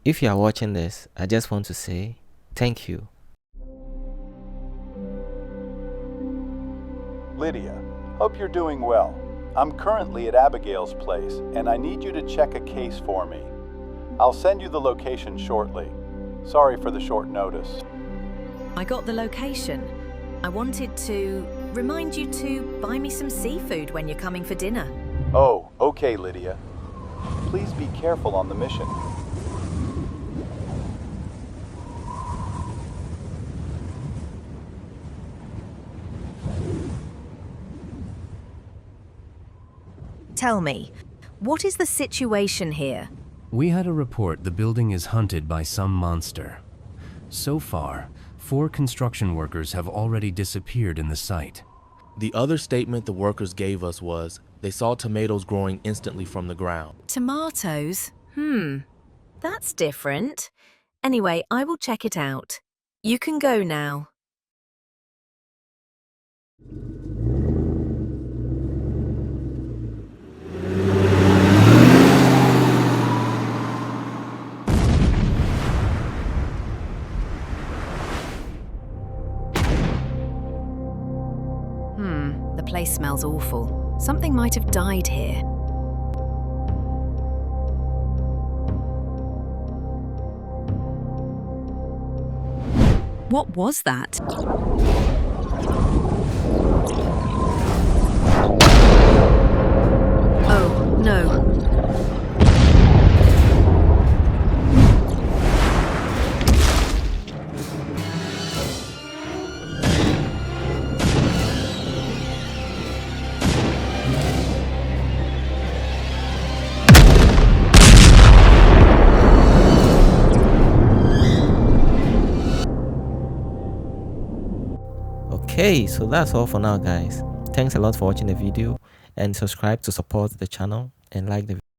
If you are watching this, I just want to say thank you. Lydia, hope you're doing well. I'm currently at Abigail's place, and I need you to check a case for me. I'll send you the location shortly. Sorry for the short notice. I got the location. I wanted to remind you to buy me some seafood when you're coming for dinner. Oh, okay, Lydia. Please be careful on the mission. Tell me, what is the situation here? We had a report the building is hunted by some monster. So far, 4 construction workers have already disappeared in the site. The other statement the workers gave us was they saw tomatoes growing instantly from the ground. Tomatoes? That's different. Anyway, I will check it out. You can go now. The place smells awful. Something might have died here. What was that? Oh, no. Okay, so that's all for now, guys. Thanks a lot for watching the video, and subscribe to support the channel and like the video.